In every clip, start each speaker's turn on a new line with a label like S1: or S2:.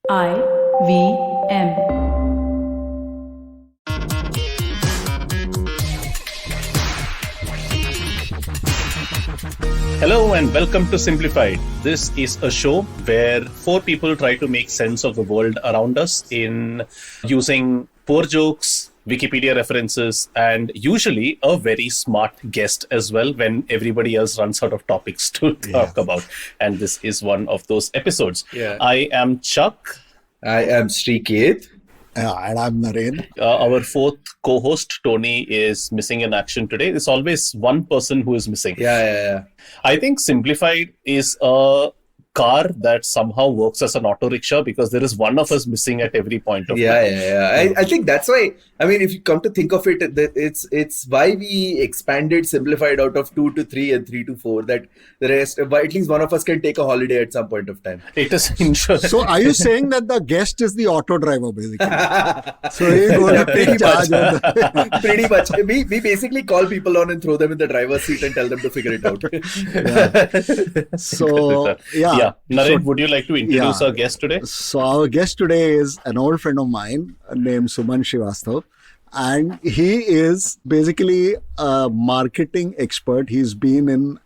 S1: IVM.
S2: Hello and welcome to Simblified. This is a show where four people try to make sense of the world around us in using poor jokes, Wikipedia references, and usually a very smart guest as well when everybody else runs out of topics to talk about. And this is one of those episodes. I am Chuck.
S3: I am Srikeit.
S4: And I'm Naren.
S2: Our fourth co-host, Tony, is missing in action today. There's always one person who is missing.
S3: Yeah.
S2: I think Simplified is a car that somehow works as an auto rickshaw because there is one of us missing at every point of time.
S3: Yeah. I think that's why, I mean, if you come to think of it, it's why we expanded Simplified out of 2 to 3 and 3 to 4, that the rest, at least one of us can take a holiday at some point of time.
S2: It is insurance.
S4: So are you saying that the guest is the auto driver, basically? So he's going to take charge of the...
S3: Pretty much. We basically call people on and throw them in the driver's seat and tell them to figure it out.
S4: So,
S2: Naren, would you like to introduce our guest today?
S4: So our guest today is an old friend of mine named Suman Srivastava. And he is basically a marketing expert. He's been in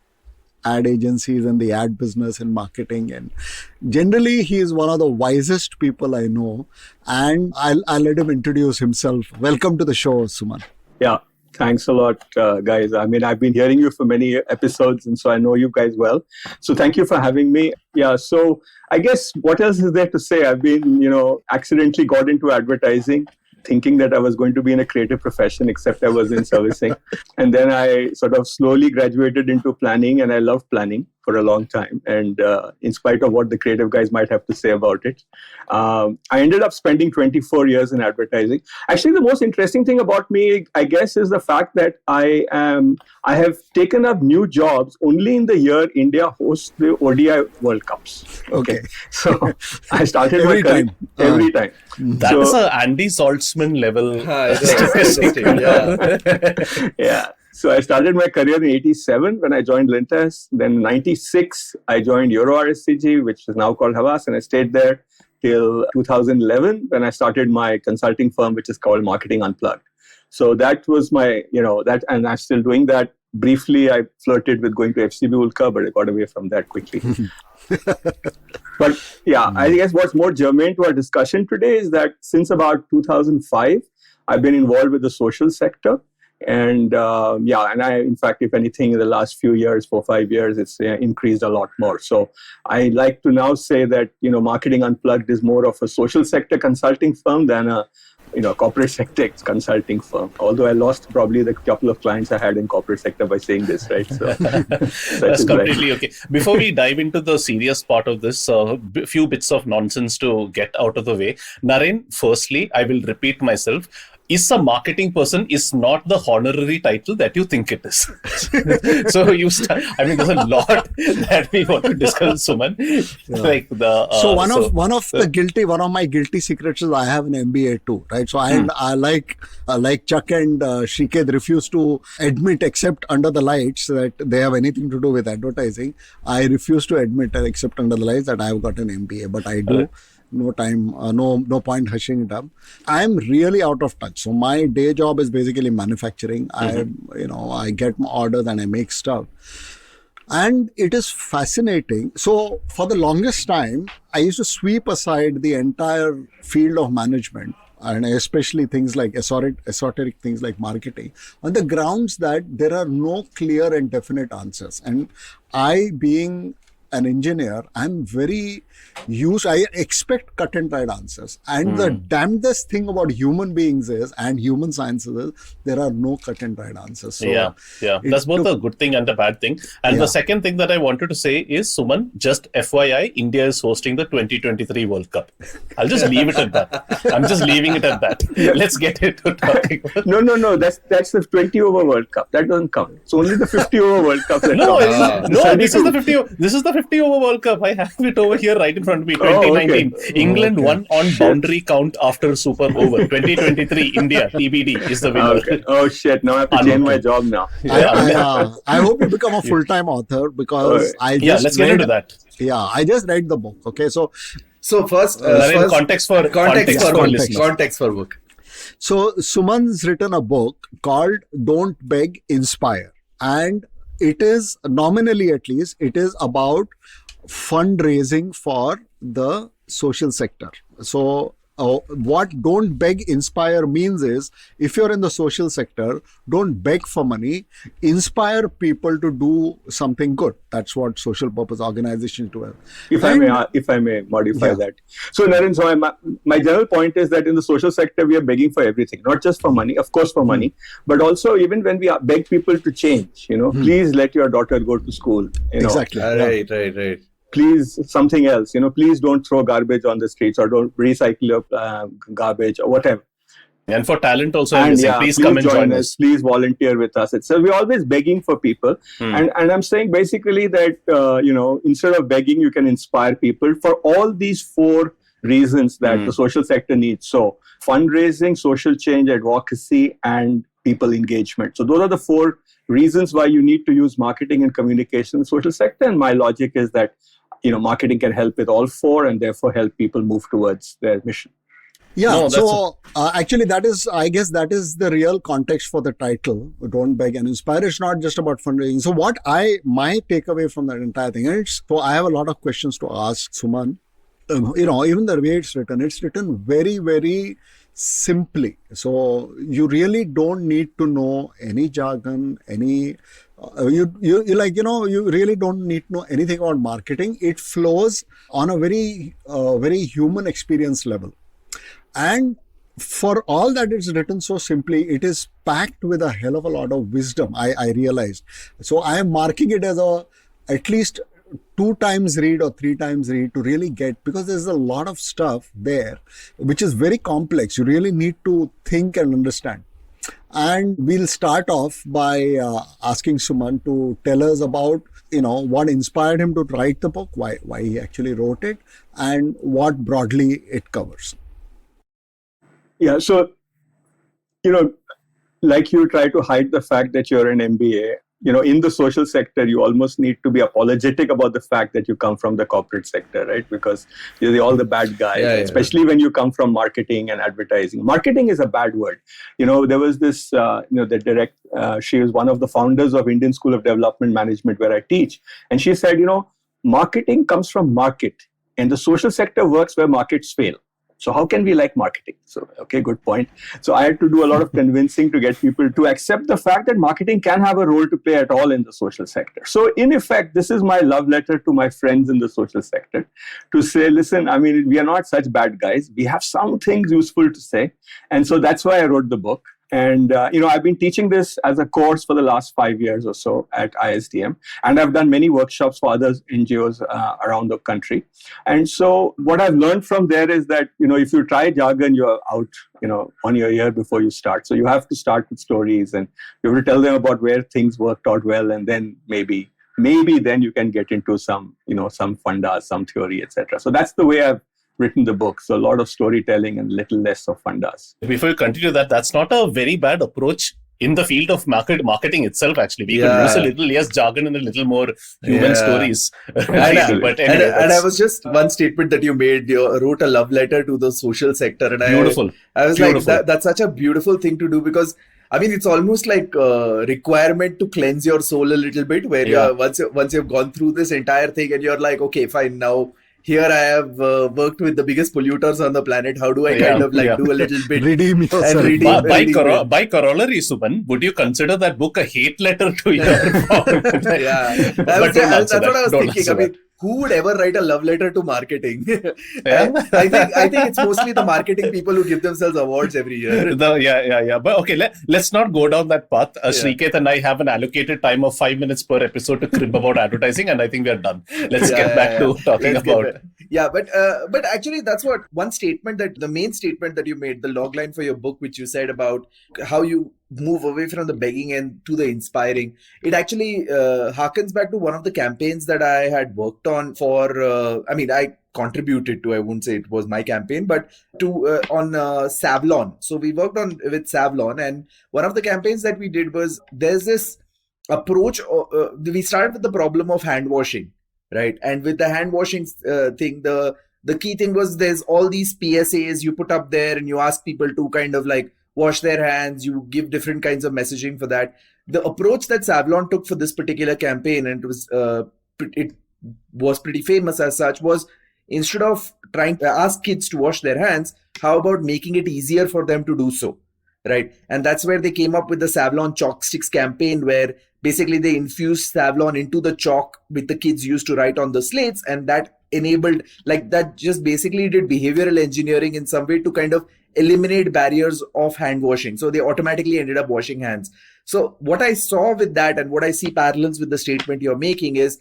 S4: ad agencies and the ad business and marketing. And generally, he is one of the wisest people I know. And I'll let him introduce himself. Welcome to the show, Suman.
S5: Yeah. Thanks a lot, guys. I mean, I've been hearing you for many episodes, and so I know you guys well. So thank you for having me. Yeah, so I guess what else is there to say? I've been, accidentally got into advertising, thinking that I was going to be in a creative profession, except I was in servicing. And then I sort of slowly graduated into planning, and I loved planning for a long time. And in spite of what the creative guys might have to say about it, I ended up spending 24 years in advertising. Actually, the most interesting thing about me, I guess, is the fact that I have taken up new jobs only in the year India hosts the ODI World Cups.
S4: Okay.
S5: So I started my career every time.
S2: That's a Andy Saltzman level.
S5: Yeah. So I started my career in 87 when I joined Lintas. Then in 96, I joined Euro RSCG, which is now called Havas, and I stayed there till 2011 when I started my consulting firm, which is called Marketing Unplugged. So that was my, and I'm still doing that. Briefly, I flirted with going to FCB Ulka, but I got away from that quickly. But yeah, I guess what's more germane to our discussion today is that since about 2005, I've been involved with the social sector. And and I, in fact, if anything, in the last few years, 4-5 years, it's increased a lot more. So I like to now say that, Marketing Unplugged is more of a social sector consulting firm than a corporate sector consulting firm. Although I lost probably the couple of clients I had in corporate sector by saying this, right? So
S2: that's completely okay. Before we dive into the serious part of this, a few bits of nonsense to get out of the way. Naren, firstly, I will repeat myself. Is a marketing person is not the honorary title that you think it is. So there's a lot that we want to discuss, Suman.
S4: Yeah. One of my guilty secrets is I have an MBA too, right? So I like Chuck and Srikeit refuse to admit, except under the lights, that they have anything to do with advertising. I refuse to admit, except under the lights, that I have got an MBA, but I do. No time, no point hushing it up. I'm really out of touch. So my day job is basically manufacturing. I get my orders and I make stuff. And it is fascinating. So for the longest time, I used to sweep aside the entire field of management, and especially things like esoteric things like marketing, on the grounds that there are no clear and definite answers. And I, being an engineer, I'm very used, I expect cut and dried answers. And the damnedest thing about human beings is, and human sciences is, there are no cut and dried answers. So
S2: that's both a good thing and a bad thing. And the second thing that I wanted to say is, Suman, just FYI, India is hosting the 2023 World Cup. I'll just leave it at that. I'm just leaving it at that. Let's get into talking.
S5: No, that's the 20 over World Cup. That doesn't count. It's only the 50 over World Cup.
S2: This is the 50 over World Cup. I have it over here right in front of me. 2019. England won on boundary count after super over. 2023 India TBD is the winner.
S5: Oh shit! Now I have to change my job now.
S4: I hope you become a full-time author, because
S2: let's get into that.
S4: Yeah, I just read the book. Okay, so
S3: So first,
S2: Naren, context for listeners.
S3: Context for book.
S4: So Suman's written a book called Don't Beg, Inspire. And it is, nominally at least, it is about fundraising for the social sector. So what Don't Beg, Inspire means is, if you're in the social sector, don't beg for money, inspire people to do something good. That's what social purpose organizations do.
S5: If I may modify that. So Naren, my general point is that in the social sector, we are begging for everything, not just for money, of course for money, but also even when we beg people to change, please let your daughter go to school.
S4: Exactly.
S3: Right.
S5: Please, something else, please don't throw garbage on the streets, or don't recycle your garbage, or whatever.
S2: And for talent also,
S5: please
S2: come and join us.
S5: Please volunteer with us. So we're always begging for people. And I'm saying basically that, instead of begging, you can inspire people for all these 4 reasons that the social sector needs. So fundraising, social change, advocacy, and people engagement. So those are the 4 reasons why you need to use marketing and communication in the social sector. And my logic is that, marketing can help with all 4 and therefore help people move towards their mission.
S4: Yeah, actually I guess that is the real context for the title, Don't Beg and Inspire. It's not just about fundraising. So my takeaway from that entire thing, I have a lot of questions to ask Suman. Even the way it's written very, very simply. So you really don't need to know any jargon, you really don't need to know anything about marketing. It flows on a very, very human experience level. And for all that it's written so simply, it is packed with a hell of a lot of wisdom, I realized. So I am marking it as at least 2 times read or 3 times read to really get, because there's a lot of stuff there which is very complex. You really need to think and understand. And we'll start off by asking Suman to tell us about, what inspired him to write the book, why he actually wrote it, and what broadly it covers.
S5: Yeah, so, like you try to hide the fact that you're an MBA, in the social sector, you almost need to be apologetic about the fact that you come from the corporate sector, right? Because you're all the bad guys, especially when you come from marketing and advertising. Marketing is a bad word. There was this, she was one of the founders of Indian School of Development Management where I teach. And she said, marketing comes from market, and the social sector works where markets fail. So how can we like marketing? So, okay, good point. So I had to do a lot of convincing to get people to accept the fact that marketing can have a role to play at all in the social sector. So in effect, this is my love letter to my friends in the social sector to say, listen, we are not such bad guys. We have some things useful to say. And so that's why I wrote the book. And, I've been teaching this as a course for the last 5 years or so at ISDM. And I've done many workshops for other NGOs around the country. And so what I've learned from there is that, if you try jargon, you're out, on your ear before you start. So you have to start with stories, and you have to tell them about where things worked out well. And then maybe then you can get into some, some fundas, some theory, etc. So that's the way I've written the book. So a lot of storytelling and little less of fundas.
S2: Before you continue that's not a very bad approach in the field of marketing itself, actually. We could use a little less jargon and a little more human stories.
S3: But anyway, and I was just one statement that you made, you wrote a love letter to the social sector. And
S2: beautiful.
S3: I was like, that's such a beautiful thing to do, because it's almost like a requirement to cleanse your soul a little bit, where you're, once you've gone through this entire thing and you're like, okay, fine, now here I have worked with the biggest polluters on the planet. How do I do a little bit?
S4: Redeem yourself.
S2: By corollary, Suman, would you consider that book a hate letter to your
S3: That's what I was thinking. Who would ever write a love letter to marketing? I think it's mostly the marketing people who give themselves awards every year.
S2: But okay, let's not go down that path. Srikeit and I have an allocated time of 5 minutes per episode to crib about advertising, and I think we are done. Let's get back to talking about.
S3: But actually, that's what one statement, that the main statement that you made, the logline for your book, which you said about how you move away from the begging and to the inspiring. It actually harkens back to one of the campaigns that I had worked on for, I contributed to, I wouldn't say it was my campaign, but on Savlon. So we worked with Savlon, and one of the campaigns that we did was, there's this approach, we started with the problem of hand washing, right? And with the hand washing thing, the the key thing was there's all these PSAs you put up there and you ask people to kind of like wash their hands, you give different kinds of messaging for that. The approach that Savlon took for this particular campaign, and it was pretty famous as such, was instead of trying to ask kids to wash their hands, how about making it easier for them to do so, right? And that's where they came up with the Savlon chalk sticks campaign, where basically they infused Savlon into the chalk with the kids used to write on the slates, and that enabled, like, that just basically did behavioral engineering in some way to kind of eliminate barriers of hand washing. So they automatically ended up washing hands. So what I saw with that, and what I see parallels with the statement you're making, is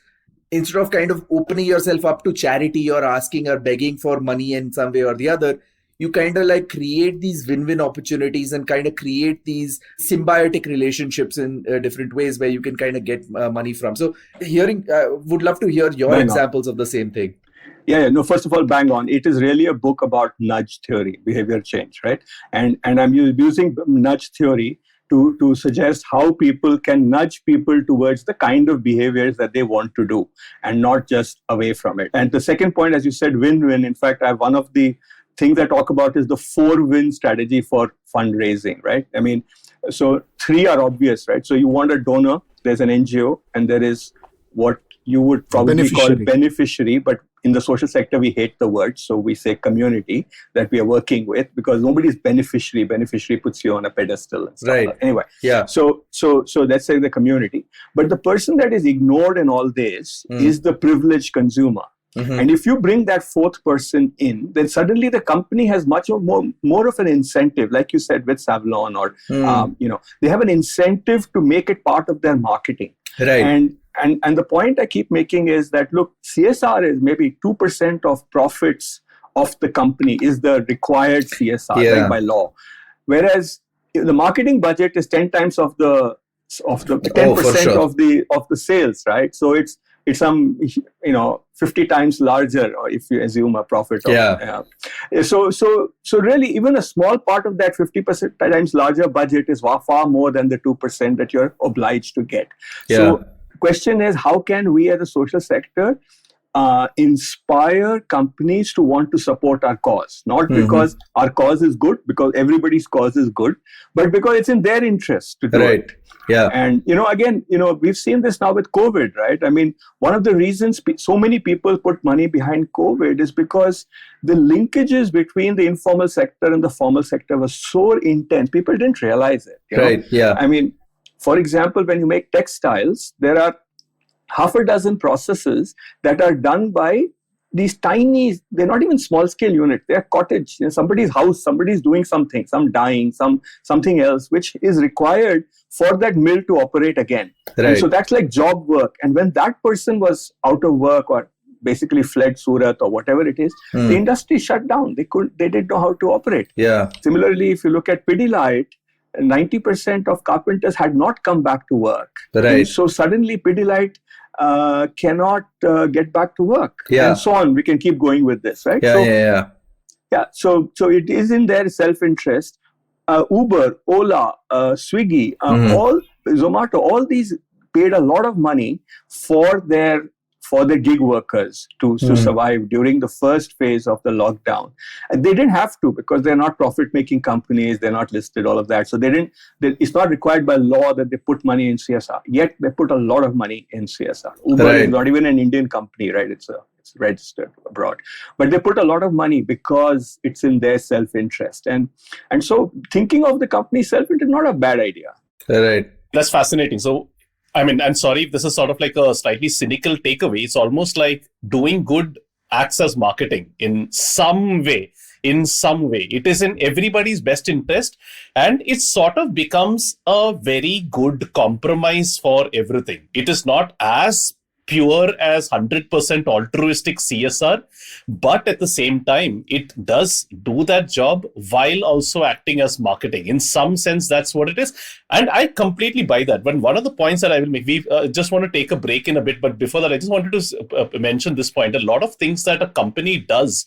S3: instead of kind of opening yourself up to charity or asking or begging for money in some way or the other, you kind of like create these win-win opportunities and kind of create these symbiotic relationships in different ways where you can kind of get money from. So would love to hear your examples of the same thing.
S5: Yeah, no, first of all, bang on. It is really a book about nudge theory, behavior change, right? And I'm using nudge theory to suggest how people can nudge people towards the kind of behaviors that they want to do and not just away from it. And the second point, as you said, win-win. In fact, one of the things I talk about is the 4-win strategy for fundraising, right? I mean, so 3 are obvious, right? So you want a donor, there's an NGO, and there is what you would probably call beneficiary, but in the social sector, we hate the word. So we say community that we are working with, because nobody's beneficiary. Beneficiary puts you on a pedestal and stuff.
S3: Right.
S5: Anyway,
S3: yeah.
S5: So let's say the community. But the person that is ignored in all this is the privileged consumer. Mm-hmm. And if you bring that 4th person in, then suddenly the company has much more of an incentive, like you said with Savlon, or they have an incentive to make it part of their marketing.
S3: Right.
S5: And the point I keep making is that, look, CSR is maybe 2% of profits of the company is the required CSR by law, whereas the marketing budget is 10 times of the 10% of the sales, right? So it's some 50 times larger, or if you assume a profit. So really, even a small part of that 50% times larger budget is far more than the 2% that you're obliged to get.
S3: Yeah.
S5: So question is, how can we as a social sector inspire companies to want to support our cause? Not because our cause is good, because everybody's cause is good, but because it's in their interest to do it.
S3: Yeah.
S5: And, again, we've seen this now with COVID, right? I mean, one of the reasons so many people put money behind COVID is because the linkages between the informal sector and the formal sector was so intense. People didn't realize it.
S3: Right. Yeah.
S5: I mean, for example, when you make textiles, there are half a dozen processes that are done by these tiny, they're not even small scale units, they're cottage, somebody's house, somebody's doing something, some dyeing, something else, which is required for that mill to operate again.
S3: Right.
S5: And so that's like job work. And when that person was out of work or basically fled Surat or whatever it is, the industry shut down. They didn't know how to operate.
S3: Yeah.
S5: Similarly, if you look at Pidilite, 90% of carpenters had not come back to work.
S3: Right.
S5: And so suddenly Pidilite cannot get back to work.
S3: Yeah.
S5: And so on. We can keep going with this, right?
S3: Yeah.
S5: So it is in their self-interest. Uber, Ola, Swiggy, all Zomato, all these paid a lot of money for their gig workers to survive during the first phase of the lockdown. And they didn't have to, because they're not profit-making companies, they're not listed, all of that. So it's not required by law that they put money in CSR. Yet they put a lot of money in CSR. Uber is not even an Indian company, right? It's registered abroad. But they put a lot of money because it's in their self-interest. And so thinking of the company's self-interest is not a bad idea.
S3: Right.
S2: That's fascinating. So, I mean, I'm sorry if this is sort of like a slightly cynical takeaway. It's almost like doing good acts as marketing in some way. It is in everybody's best interest, and it sort of becomes a very good compromise for everything. It is not as pure as 100% altruistic CSR, but at the same time, it does do that job while also acting as marketing. In some sense, that's what it is. And I completely buy that. But one of the points that I will make, we just want to take a break in a bit. But before that, I just wanted to mention this point. A lot of things that a company does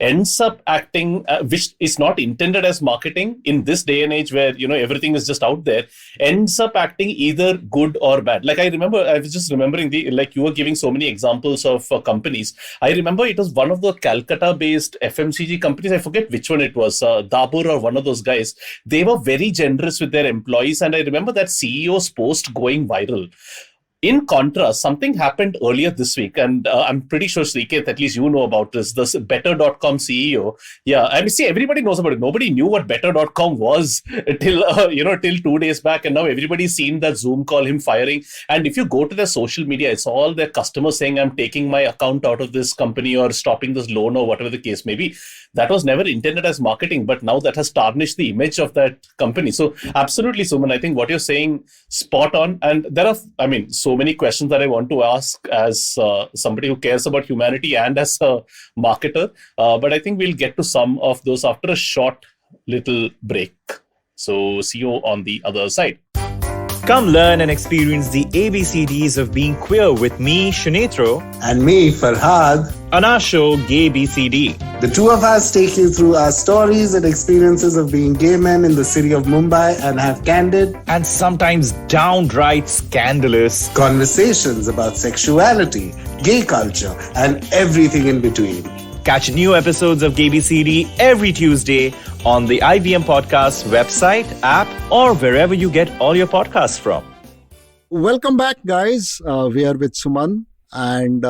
S2: ends up acting, which is not intended as marketing in this day and age where, everything is just out there, ends up acting either good or bad. Like I was just remembering like you were giving so many examples of companies. I remember it was one of the Calcutta-based FMCG companies. I forget which one it was, Dabur or one of those guys. They were very generous with their employees. And I remember that CEO's post going viral. In contrast, something happened earlier this week, and I'm pretty sure, Srikeit, at least you know about this. This Better.com CEO. Yeah, I mean, see, everybody knows about it. Nobody knew what Better.com was till 2 days back, and now everybody's seen that Zoom call, him firing. And if you go to their social media, it's all their customers saying, I'm taking my account out of this company or stopping this loan or whatever the case may be. That was never intended as marketing, but now that has tarnished the image of that company. So absolutely, Suman, I think what you're saying, spot on. And there are, so many questions that I want to ask as somebody who cares about humanity and as a marketer. But I think we'll get to some of those after a short little break. So see you on the other side.
S1: Come learn and experience the ABCDs of being queer with me, Shinetro,
S6: and me, Farhad,
S1: on our show, Gay BCD.
S6: The two of us take you through our stories and experiences of being gay men in the city of Mumbai and have candid
S1: and sometimes downright scandalous
S6: conversations about sexuality, gay culture, and everything in between.
S1: Catch new episodes of Gay BCD every Tuesday on the IBM Podcast website, app, or wherever you get all your podcasts from.
S4: Welcome back, guys. We are with Suman, and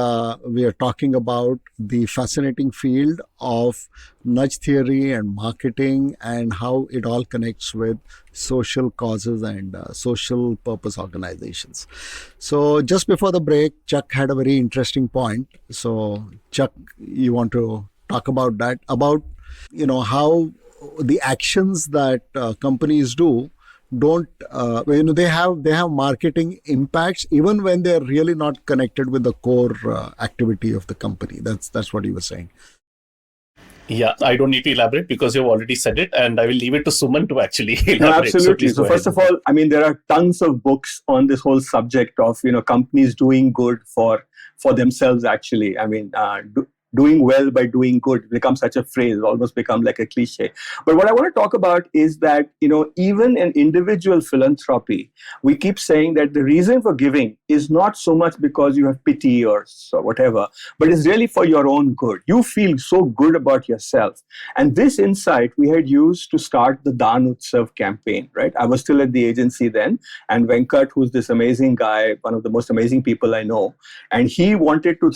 S4: we are talking about the fascinating field of nudge theory and marketing and how it all connects with social causes and social purpose organizations. So just before the break, Chuck had a very interesting point. So Chuck, you want to talk about that, about how the actions that companies do don't they have marketing impacts even when they're really not connected with the core activity of the company. That's what he was saying.
S2: Yeah, I don't need to elaborate because you've already said it, and I will leave it to Suman to actually elaborate.
S5: No, absolutely.
S2: So
S5: first of all, there are tons of books on this whole subject of companies doing good for themselves. Actually, doing well by doing good becomes such a phrase, almost become like a cliche. But what I want to talk about is that, even in individual philanthropy, we keep saying that the reason for giving is not so much because you have pity or so whatever, but it's really for your own good. You feel so good about yourself. And this insight we had used to start the Dan Utsav campaign, right? I was still at the agency then, and Venkat, who's this amazing guy, one of the most amazing people I know, and he wanted to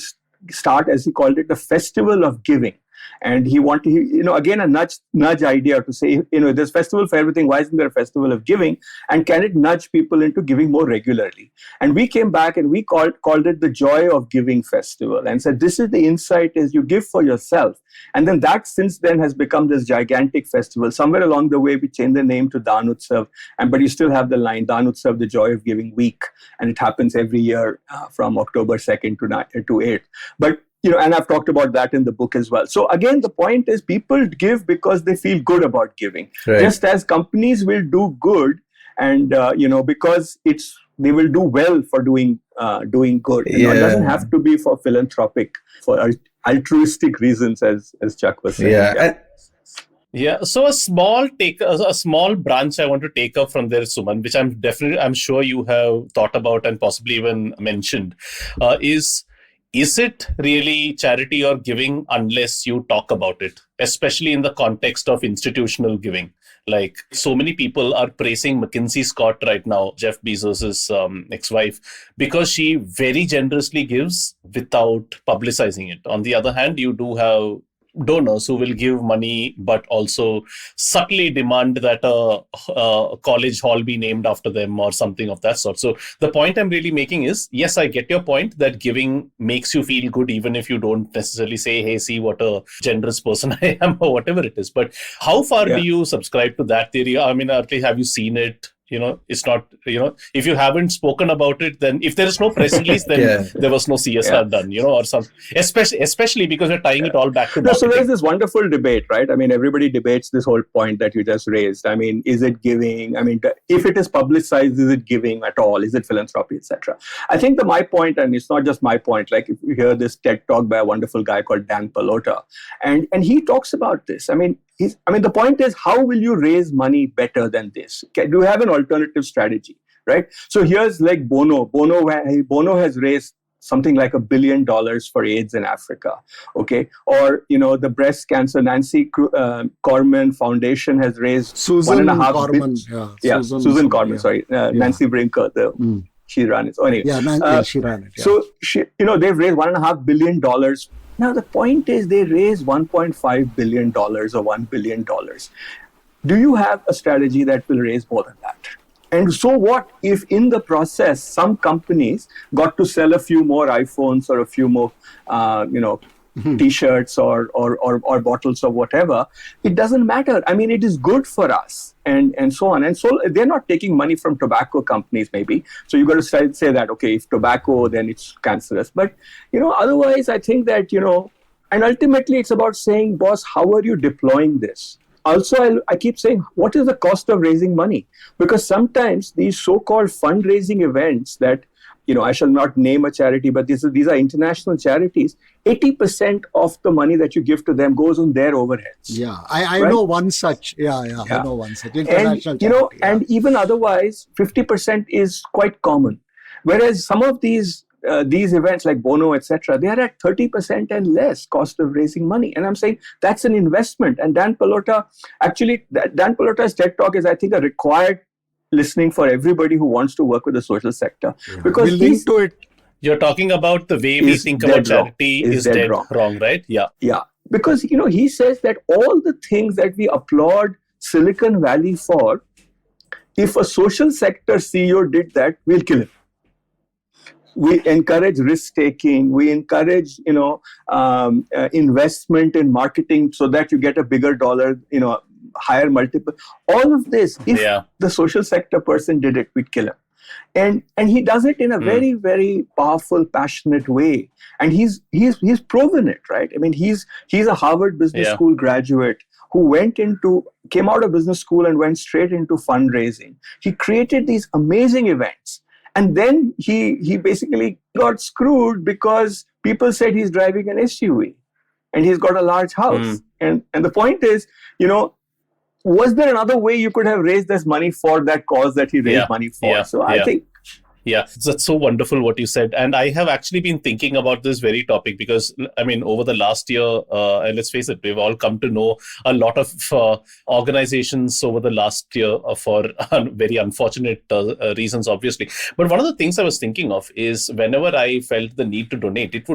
S5: start, as he called it, a festival of giving. And he wanted, again, a nudge idea to say, there's festival for everything. Why isn't there a festival of giving? And can it nudge people into giving more regularly? And we came back and we called it the Joy of Giving Festival and said, this is the insight, is you give for yourself. And then that since then has become this gigantic festival. Somewhere along the way, we changed the name to Dan Utsav, but you still have the line, Dan Utsav, the Joy of Giving Week. And it happens every year from October 2nd to 8th. But and I've talked about that in the book as well. So again, the point is people give because they feel good about giving. Right. Just as companies will do good and, because they will do well for doing good. It doesn't have to be for philanthropic, for altruistic reasons, as Chuck was saying.
S2: Yeah. So a small branch I want to take up from there, Suman, which I'm sure you have thought about and possibly even mentioned, is it really charity or giving unless you talk about it, especially in the context of institutional giving? Like, so many people are praising McKinsey Scott right now, Jeff Bezos' ex-wife, because she very generously gives without publicizing it. On the other hand, you do have donors who will give money but also subtly demand that a college hall be named after them or something of that sort. So the point I'm really making is, yes, I get your point that giving makes you feel good even if you don't necessarily say, hey, see what a generous person I am or whatever it is. But how far do you subscribe to that theory? At least have you seen it? it's not, if you haven't spoken about it, then if there is no press release, then there was no CSR done, or something. Especially because you're tying it all back to marketing.
S5: So there's this wonderful debate, right? I mean, everybody debates this whole point that you just raised. I mean, is it giving? I mean, if it is publicized, is it giving at all? Is it philanthropy, etc.? I think my point, and it's not just my point, like if you hear this TED talk by a wonderful guy called Dan Pallota, and he talks about this. I mean, the point is, how will you raise money better than this? Do you have an alternative strategy, right? So here's like Bono. Bono has raised something like $1 billion for AIDS in Africa, okay? Or, the breast cancer, Nancy Corman Foundation has raised
S4: Susan
S5: Corman. Susan Corman, sorry. Nancy Brinker, she ran it. So anyway,
S4: she ran it. Yeah.
S5: So they've raised $1.5 billion. Now the point is, they raised $1.5 billion or $1 billion. Do you have a strategy that will raise more than that? And so what if in the process, some companies got to sell a few more iPhones or a few more, T-shirts or bottles or whatever? It doesn't matter. I mean, it is good for us and so on. And so they're not taking money from tobacco companies, maybe. So you've got to say that, okay, if tobacco, then it's cancerous. But, otherwise, I think that, and ultimately it's about saying, boss, how are you deploying this? Also, I keep saying, what is the cost of raising money? Because sometimes these so-called fundraising events that, I shall not name a charity, but these are international charities. 80% of the money that you give to them goes on their overheads.
S4: Yeah, I know one such. Yeah, I know one such international charity.
S5: And even otherwise, 50% is quite common. Whereas some of these events like Bono, etc., they are at 30% and less cost of raising money. And I'm saying that's an investment. And Dan Pallota's TED Talk is, I think, a required listening for everybody who wants to work with the social sector.
S4: Yeah.
S5: Because
S4: we'll link to it.
S2: You're talking about the way we think about charity is dead wrong, right? Yeah.
S5: Yeah. Because, he says that all the things that we applaud Silicon Valley for, if a social sector CEO did that, we'll kill him. We encourage risk-taking. We encourage, investment in marketing so that you get a bigger dollar, higher multiple. All of this, if the social sector person did it, we'd kill him. And he does it in a very, very powerful, passionate way. And he's proven it, right? I mean, he's a Harvard Business School graduate who came out of business school and went straight into fundraising. He created these amazing events. And then he basically got screwed because people said he's driving an SUV and he's got a large house. And the point is, was there another way you could have raised this money for that cause that he raised money for? So I think...
S2: Yeah, that's so wonderful what you said. And I have actually been thinking about this very topic because, over the last year, and let's face it, we've all come to know a lot of organizations over the last year for very unfortunate reasons, obviously. But one of the things I was thinking of is whenever I felt the need to donate,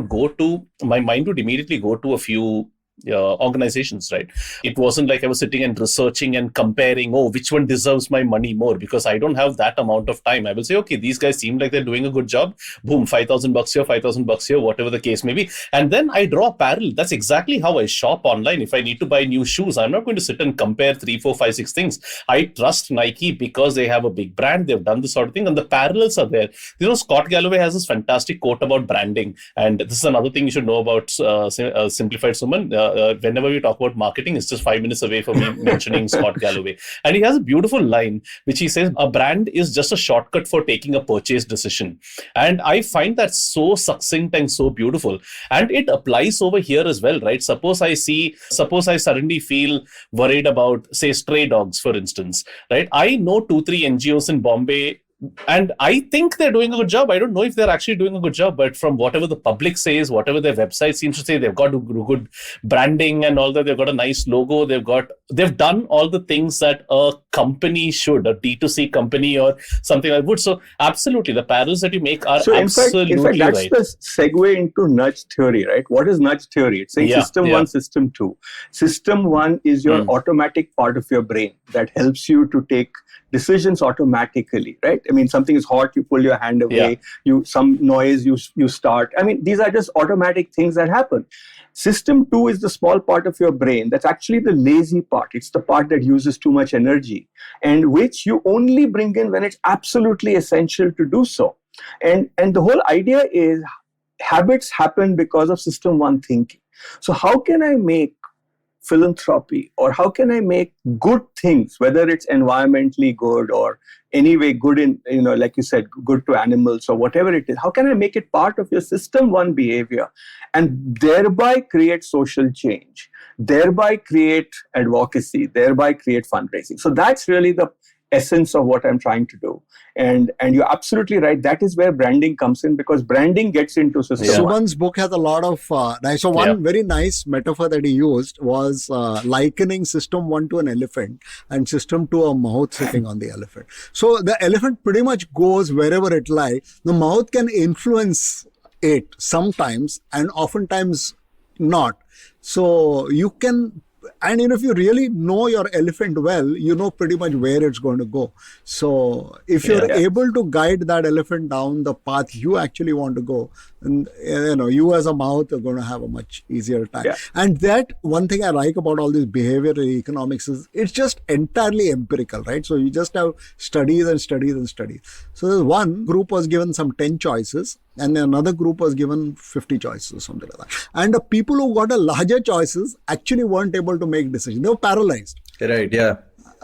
S2: my mind would immediately go to a few organizations, right? It wasn't like I was sitting and researching and comparing, which one deserves my money more, because I don't have that amount of time. I will say, okay, these guys seem like they're doing a good job. Boom, $5,000 here, $5,000 here, whatever the case may be. And then I draw a parallel. That's exactly how I shop online. If I need to buy new shoes, I'm not going to sit and compare 3, 4, 5, 6 things. I trust Nike because they have a big brand. They've done this sort of thing, and the parallels are there. Scott Galloway has this fantastic quote about branding, and this is another thing you should know about Simplified, Suman. Whenever we talk about marketing, it's just 5 minutes away from me mentioning Scott Galloway. And he has a beautiful line, which he says, a brand is just a shortcut for taking a purchase decision. And I find that so succinct and so beautiful. And it applies over here as well, right? Suppose I suddenly feel worried about, say, stray dogs, for instance, right? I know 2-3 NGOs in Bombay, and I think they're doing a good job. I don't know if they're actually doing a good job, but from whatever the public says, whatever their website seems to say, they've got good branding and all that. They've got a nice logo. They've done all the things that a company should, a D2C company or something like that would. So absolutely, the parallels that you make are absolutely right.
S5: In fact, that's the segue into nudge theory, right? What is nudge theory? It's saying system 1, system 2. System 1 is your automatic part of your brain that helps you to take decisions automatically, right? I mean, something is hot, you pull your hand away, some noise, you start. I mean, these are just automatic things that happen. System 2 is the small part of your brain that's actually the lazy part. It's the part that uses too much energy and which you only bring in when it's absolutely essential to do so. And the whole idea is habits happen because of system 1 thinking. So how can I make philanthropy, or how can I make good things, whether it's environmentally good or anyway good in, like you said, good to animals or whatever it is, how can I make it part of your system 1 behavior and thereby create social change, thereby create advocacy, thereby create fundraising? So that's really the essence of what I'm trying to do. And you're absolutely right. That is where branding comes in, because branding gets into system.
S4: Suman's book has a lot of nice. So one very nice metaphor that he used was likening system 1 to an elephant and system 2 a mouth sitting on the elephant. So the elephant pretty much goes wherever it lies. The mouth can influence it sometimes and oftentimes not. So you can. And if you really know your elephant well, you know pretty much where it's going to go. So if you're able to guide that elephant down the path you actually want to go, and you as a mouth are going to have a much easier time. Yeah. And that one thing I like about all this behavioral economics is it's just entirely empirical, right? So you just have studies and studies and studies. So one group was given some 10 choices, and another group was given 50 choices, something like that. And the people who got a larger choices actually weren't able to make decisions. They were paralyzed.
S3: Right, yeah.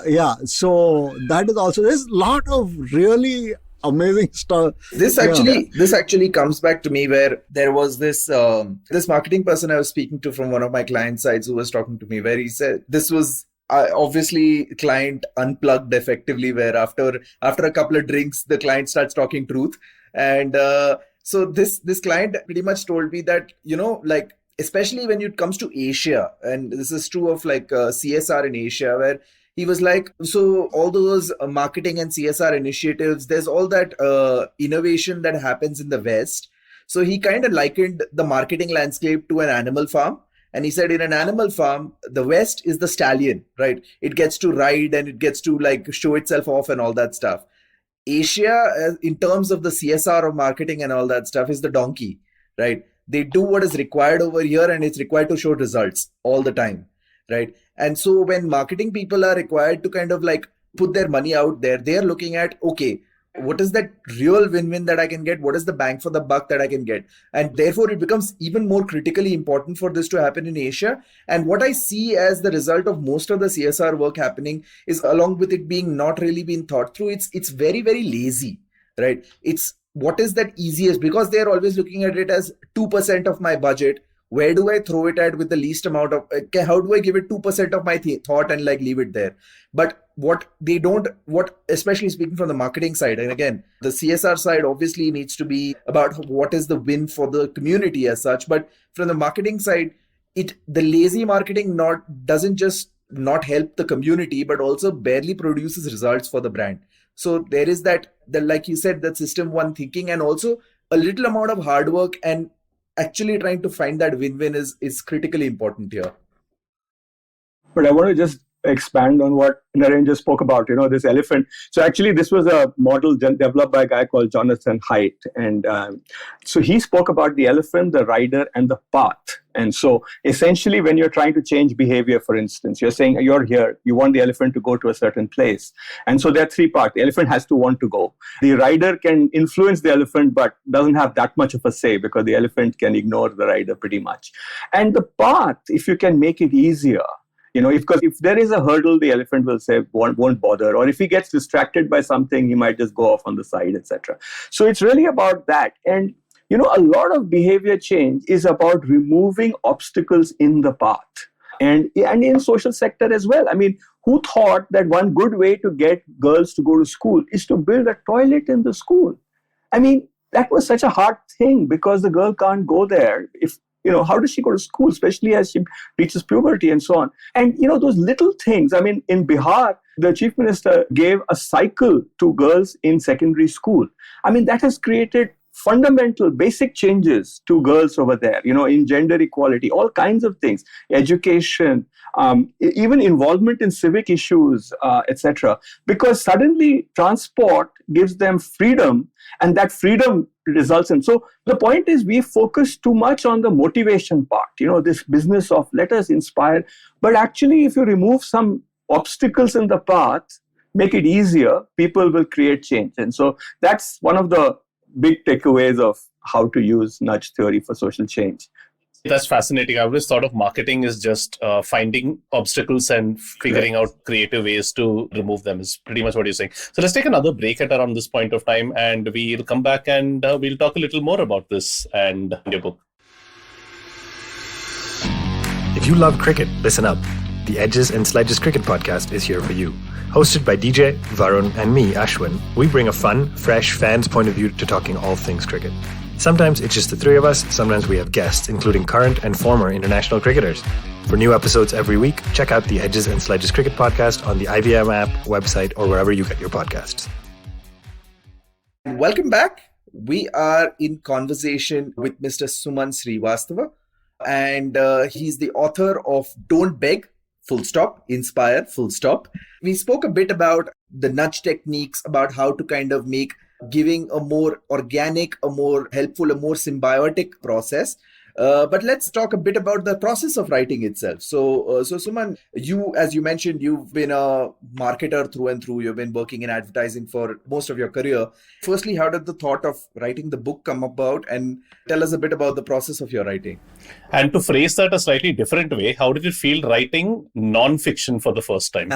S4: Yeah, so that is also, there's a lot of really amazing stuff.
S3: This actually comes back to me where there was this marketing person I was speaking to from one of my client sites who was talking to me, where he said this was obviously client unplugged effectively, where after a couple of drinks, the client starts talking truth. And so this client pretty much told me that, like, especially when it comes to Asia, and this is true of like CSR in Asia, where he was like, so all those marketing and CSR initiatives, there's all that innovation that happens in the West. So he kind of likened the marketing landscape to an animal farm. And he said in an animal farm, the West is the stallion, right? It gets to ride and it gets to like show itself off and all that stuff. Asia, in terms of the CSR of marketing and all that stuff, is the donkey, right? They do what is required over here, and it's required to show results all the time, right? And so when marketing people are required to kind of like put their money out there, they're looking at, okay, what is that real win-win that I can get? What is the bang for the buck that I can get? And therefore, it becomes even more critically important for this to happen in Asia. And what I see as the result of most of the CSR work happening is, along with it being not really being thought through, it's very, very lazy, right? It's what is that easiest, because they're always looking at it as 2% of my budget. Where do I throw it at with the least amount of, how do I give it 2% of my thought and like leave it there? But especially speaking from the marketing side, and again, the CSR side obviously needs to be about what is the win for the community as such. But from the marketing side, the lazy marketing doesn't just not help the community, but also barely produces results for the brand. So there is that, like you said, that system 1 thinking, and also a little amount of hard work and actually trying to find that win-win is critically important here.
S5: But I want to just expand on what Naren just spoke about, this elephant. So actually, this was a model developed by a guy called Jonathan Haidt. And so he spoke about the elephant, the rider, and the path. And so essentially, when you're trying to change behavior, for instance, you're saying you're here, you want the elephant to go to a certain place. And so there are 3 parts. The elephant has to want to go. The rider can influence the elephant, but doesn't have that much of a say, because the elephant can ignore the rider pretty much. And the path, if you can make it easier, if there is a hurdle, the elephant will say, won't bother. Or if he gets distracted by something, he might just go off on the side, etc. So it's really about that. And, a lot of behavior change is about removing obstacles in the path. And in social sector as well. I mean, who thought that one good way to get girls to go to school is to build a toilet in the school? I mean, that was such a hard thing, because the girl can't go there. How does she go to school, especially as she reaches puberty and so on? And, those little things. I mean, in Bihar, the chief minister gave a cycle to girls in secondary school. I mean, that has created fundamental, basic changes to girls over there, in gender equality, all kinds of things, education, even involvement in civic issues, etc. Because suddenly transport gives them freedom, and that freedom results in. So the point is, we focus too much on the motivation part, this business of let us inspire. But actually, if you remove some obstacles in the path, make it easier, people will create change. And so that's one of the big takeaways of how to use nudge theory for social change.
S2: That's fascinating. I always thought of marketing as just finding obstacles and figuring out creative ways to remove them is pretty much what you're saying. So let's take another break at around this point of time, and we'll come back and we'll talk a little more about this and your book.
S7: If you love cricket, listen up. The Edges and Sledges Cricket Podcast is here for you. Hosted by DJ, Varun, and me, Ashwin, we bring a fun, fresh fan's point of view to talking all things cricket. Sometimes it's just the three of us, sometimes we have guests, including current and former international cricketers. For new episodes every week, check out the Edges and Sledges Cricket Podcast on the IVM app, website, or wherever you get your podcasts.
S3: Welcome back. We are in conversation with Mr. Suman Srivastava, and he's the author of Don't Beg, full stop, inspire, full stop. We spoke a bit about the nudge techniques, about how to kind of make giving a more organic, a more helpful, a more symbiotic process. But let's talk a bit about the process of writing itself. So Suman, you, as you mentioned, you've been a marketer through and through. You've been working in advertising for most of your career. Firstly, how did the thought of writing the book come about? And tell us a bit about the process of your writing.
S2: And to phrase that a slightly different way, how did it feel writing non-fiction for the first time?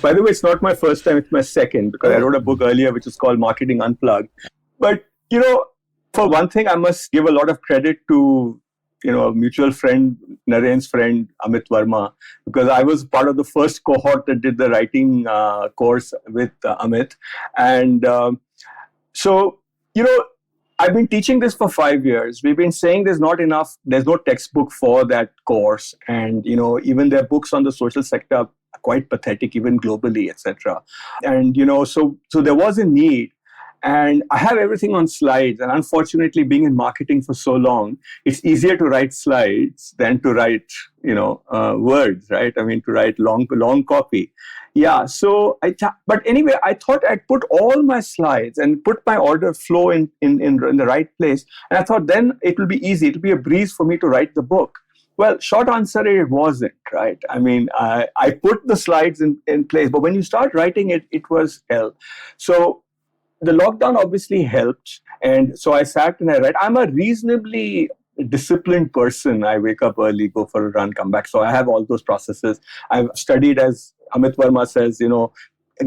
S5: By the way, it's not my first time, it's my second, because I wrote a book earlier which is called Marketing Unplugged. But, for one thing, I must give a lot of credit to, a mutual friend, Naren's friend, Amit Verma, because I was part of the first cohort that did the writing course with Amit. And so, I've been teaching this for 5 years. We've been saying there's no textbook for that course. And, even their books on the social sector are quite pathetic, even globally, etc. And, so there was a need. And I have everything on slides. And unfortunately, being in marketing for so long, it's easier to write slides than to write, words, right? I mean, to write long copy. Yeah. So but anyway, I thought I'd put all my slides and put my order flow in the right place. And I thought then it will be easy. It'll be a breeze for me to write the book. Well, short answer, it wasn't, right? I mean, I put the slides in place, but when you start writing it, it was hell. So the lockdown obviously helped. And so I sat and I read. I'm a reasonably disciplined person. I wake up early, go for a run, come back. So I have all those processes. I've studied, as Amit Verma says,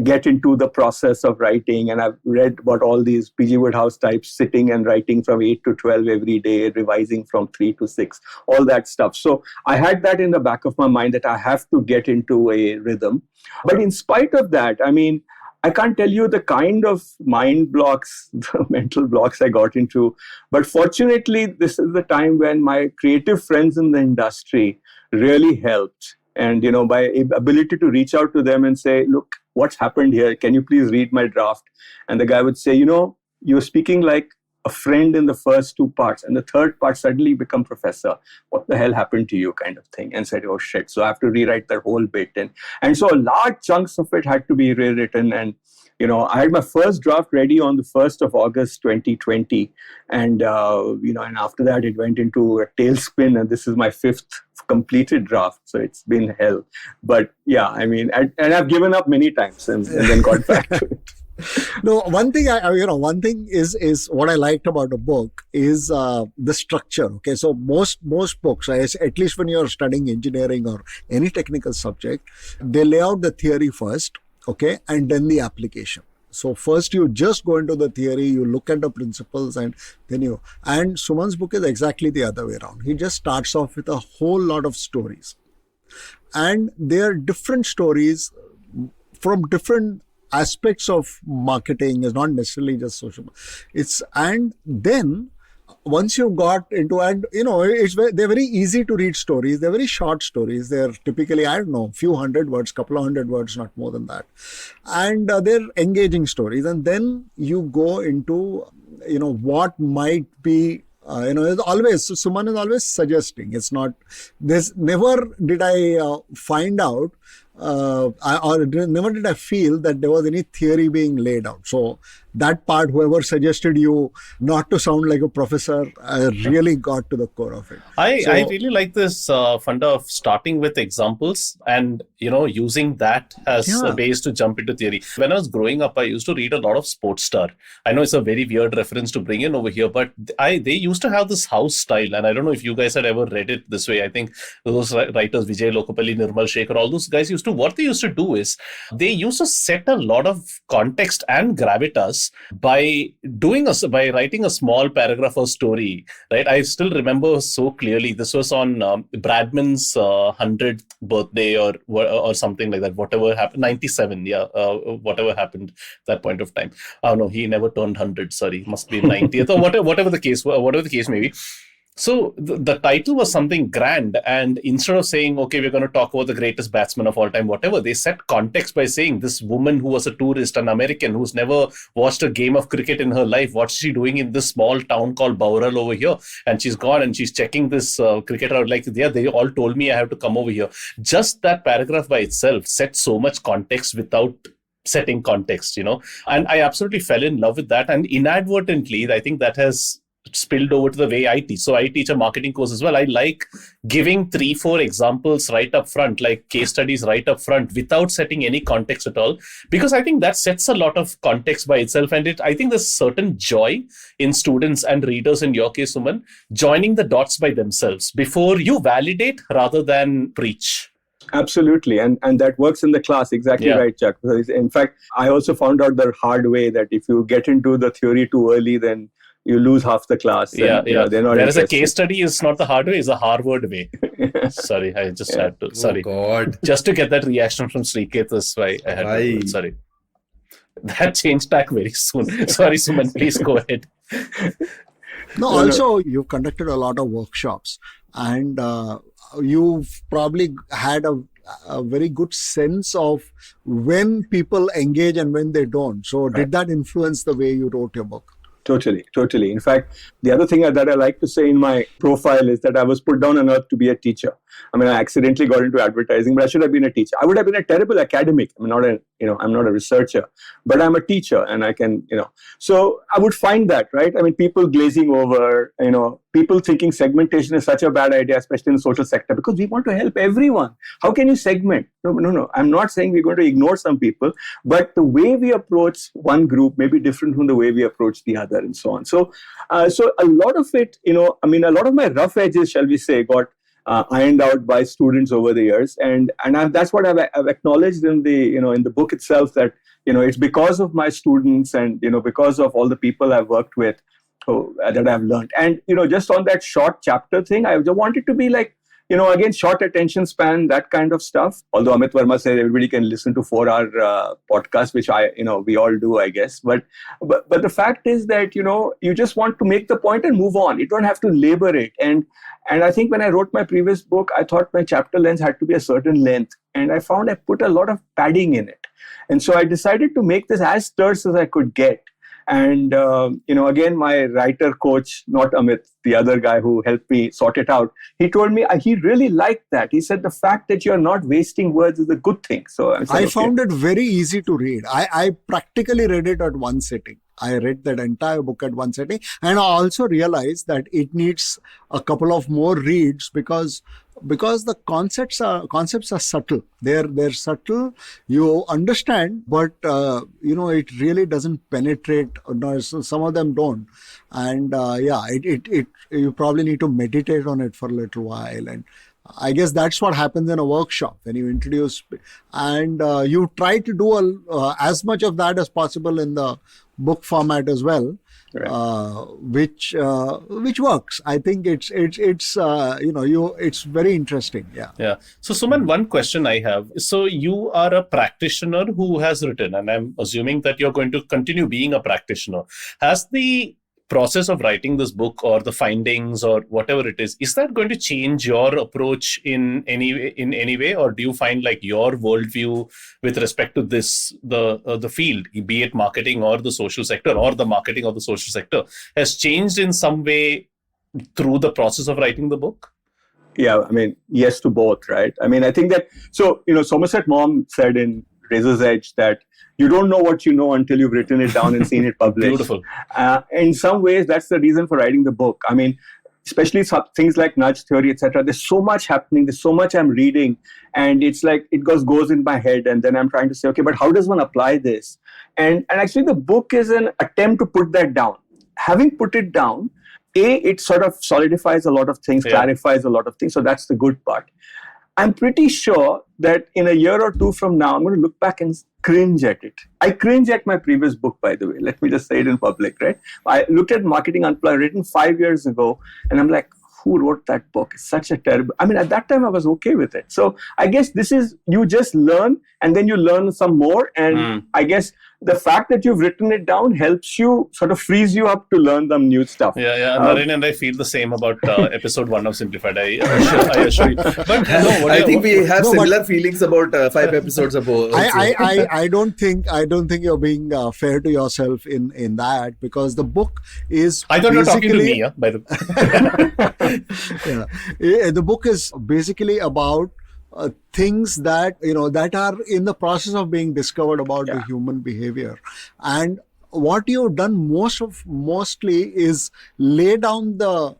S5: get into the process of writing. And I've read about all these PG Wodehouse types sitting and writing from 8 to 12 every day, revising from 3 to 6, all that stuff. So I had that in the back of my mind that I have to get into a rhythm. But in spite of that, I mean, I can't tell you the kind of mind blocks, the mental blocks I got into. But fortunately, this is the time when my creative friends in the industry really helped. And, by ability to reach out to them and say, look, what's happened here? Can you please read my draft? And the guy would say, you're speaking like a friend in the first 2 parts, and the third part suddenly become professor. What the hell happened to you, kind of thing? And said, oh shit. So I have to rewrite that whole bit. And so large chunks of it had to be rewritten. And, I had my first draft ready on the 1st of August, 2020. And, and after that, it went into a tailspin. And this is my 5th completed draft. So it's been hell. But yeah, I mean, and I've given up many times and then got back to it.
S4: No, one thing is what I liked about the book is the structure. Okay, so most books, at least when you're studying engineering or any technical subject, they lay out the theory first, okay, and then the application. So first you just go into the theory, you look at the principles, and then and Suman's book is exactly the other way around. He just starts off with a whole lot of stories, and they are different stories from different aspects of marketing. Is not necessarily just social. And then once you got into, and they're very easy to read stories. They're very short stories. They're typically, I don't know, few hundred words, couple of hundred words, not more than that. And they're engaging stories. And then you go into, what might be, it's always, Suman is always suggesting. It's not, never did I find out, never did I feel that there was any theory being laid out. So that part, whoever suggested you not to sound like a professor, really got to the core of it.
S2: I really like this funda of starting with examples and using that as a base to jump into theory. When I was growing up, I used to read a lot of Sports Star. I know it's a very weird reference to bring in over here, but they used to have this house style, and I don't know if you guys had ever read it this way. I think those writers, Vijay Lokapalli, Nirmal Shekhar, all those guys what they used to do is they used to set a lot of context and gravitas by writing a small paragraph or story, right? I still remember so clearly. This was on Bradman's 100th birthday or something like that. Whatever happened, 97, whatever happened at that point of time. Oh no, he never turned 100. Sorry, must be 90th or whatever the case may be. So the title was something grand, and instead of saying, okay, we're going to talk about the greatest batsman of all time, whatever, they set context by saying this woman who was a tourist, an American who's never watched a game of cricket in her life, what's she doing in this small town called Bowral over here? And she's gone and she's checking this cricket out. Like, they all told me I have to come over here. Just that paragraph by itself set so much context without setting context, and I absolutely fell in love with that. And inadvertently, I think that has spilled over to the way I teach. So I teach a marketing course as well. I like giving 3-4 examples right up front, like case studies right up front, without setting any context at all, because I think that sets a lot of context by itself. And I think there's certain joy in students and readers, in your case, Suman, joining the dots by themselves before you validate rather than preach.
S5: Absolutely. And that works in the class. Exactly right, Chuck. In fact, I also found out the hard way that if you get into the theory too early, then you lose half the class. They're not
S2: Whereas a case study is not the hard way, it's a Harvard way. Sorry, I just had to. Sorry.
S3: Oh God.
S2: Just to get that reaction from Srikeit, that's why I had to. Sorry. That changed tack very soon. Sorry, Suman, please go ahead.
S4: No, also, you've conducted a lot of workshops, and you've probably had a very good sense of when people engage and when they don't. So did that influence the way you wrote your book?
S5: Totally. In fact, the other thing that I like to say in my profile is that I was put down on earth to be a teacher. I mean, I accidentally got into advertising, but I should have been a teacher. I would have been a terrible academic. I'm not a researcher, but I'm a teacher, and I can, So I would find that, right? I mean, people glazing over, people thinking segmentation is such a bad idea, especially in the social sector, because we want to help everyone. How can you segment? No. I'm not saying we're going to ignore some people, but the way we approach one group may be different from the way we approach the other, and so on. So a lot of it, a lot of my rough edges, shall we say, got ironed out by students over the years, and that's what I've acknowledged in the book itself, that it's because of my students and because of all the people I've worked with that I've learned. And just on that short chapter thing, I wanted to be like, again, short attention span, that kind of stuff. Although Amit Verma said everybody can listen to 4-hour podcast, which we all do, I guess. But the fact is that, you just want to make the point and move on. You don't have to labor it. And I think when I wrote my previous book, I thought my chapter length had to be a certain length. And I found I put a lot of padding in it. And so I decided to make this as terse as I could get. And, again, my writer coach, not Amit, the other guy who helped me sort it out, he told me he really liked that. He said the fact that you're not wasting words is a good thing. So I
S4: found it very easy to read. I practically read it at one sitting. I read that entire book at one sitting. And I also realized that it needs a couple of more reads because the concepts are subtle. They're subtle. You understand, but it really doesn't penetrate. No, some of them don't, and you probably need to meditate on it for a little while. And I guess that's what happens in a workshop when you introduce, and you try to do as much of that as possible in the book format as well. Right. Which works. I think it's very interesting. Yeah.
S2: So Suman, one question I have. So you are a practitioner who has written, and I'm assuming that you're going to continue being a practitioner. Has the process of writing this book or the findings or whatever it is that going to change your approach in any way, or do you find like your worldview with respect to the field, be it marketing or the social sector or the marketing of the social sector, has changed in some way through the process of writing the book?
S5: Yeah, I mean, yes to both, right? I mean, I think that, Somerset Maugham said in Razor's Edge that you don't know what you know until you've written it down and seen it published.
S2: Beautiful.
S5: In some ways, that's the reason for writing the book. I mean, especially things like nudge theory, etc. There's so much happening. There's so much I'm reading, and it's like it goes in my head, and then I'm trying to say, okay, but how does one apply this? And actually, the book is an attempt to put that down. Having put it down, it sort of solidifies a lot of things, clarifies a lot of things. So that's the good part. I'm pretty sure that in a year or two from now, I'm going to look back and cringe at it. I cringe at my previous book, by the way. Let me just say it in public, right? I looked at Marketing Unplugged, written 5 years ago, and I'm like, who wrote that book? It's such a terrible... I mean, at that time, I was okay with it. So I guess this is, you just learn, and then you learn some more. And I guess the fact that you've written it down helps you, sort of frees you up to learn some new stuff.
S2: Yeah. Naren and I feel the same about episode 1 of Simplified. I assure you. But
S3: I think we have similar feelings about 5 episodes ago.
S4: I don't think you're being fair to yourself in that, because the book is...
S2: I thought you were talking to me, by the way.
S4: The book is basically about things that that are in the process of being discovered about the human behavior, and what you've done mostly is lay down the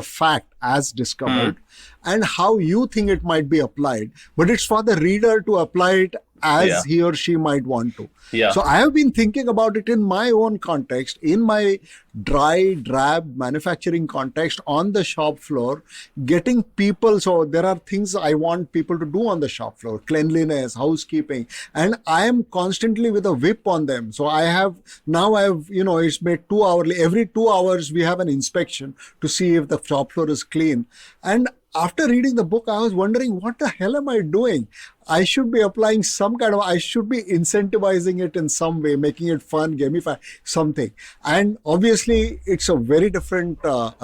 S4: fact as discovered and how you think it might be applied, but it's for the reader to apply it as he or she might want to. So I have been thinking about it in my own context, in my dry, drab manufacturing context on the shop floor, getting people. So there are things I want people to do on the shop floor, cleanliness, housekeeping, and I am constantly with a whip on them. So it's made 2 hourly. Every 2 hours we have an inspection to see if the shop floor is clean. And after reading the book, I was wondering, what the hell am I doing? I should be applying I should be incentivizing it in some way, making it fun, gamify something. And obviously, it's a very different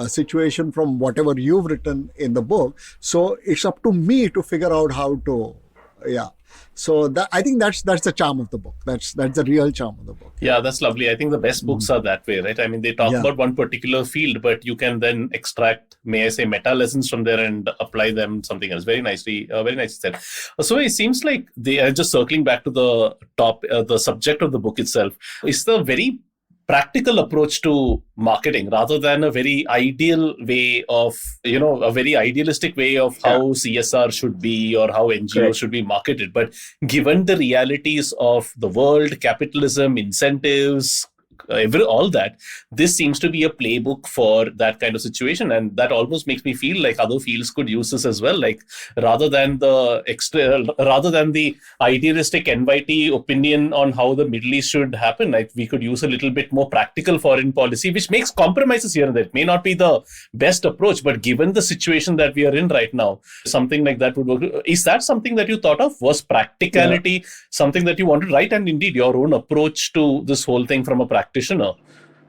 S4: situation from whatever you've written in the book. So it's up to me to figure out how to, So I think that's the charm of the book. That's the real charm of the book.
S2: Yeah, that's lovely. I think the best books are that way, right? I mean, they talk about one particular field, but you can then extract, may I say, meta lessons from there and apply them something else. Very nicely said. So it seems like they are just circling back to the subject of the book itself. It's the very practical approach to marketing rather than a very ideal way of, a very idealistic way of how CSR should be or how NGOs should be marketed. But given the realities of the world, capitalism, incentives, all that, this seems to be a playbook for that kind of situation, and that almost makes me feel like other fields could use this as well. Like rather than the idealistic NYT opinion on how the Middle East should happen, like we could use a little bit more practical foreign policy, which makes compromises here and there. It may not be the best approach, but given the situation that we are in right now, something like that would work. Is that something that you thought of? Was practicality something that you wanted to write, and indeed your own approach to this whole thing from a practitioner?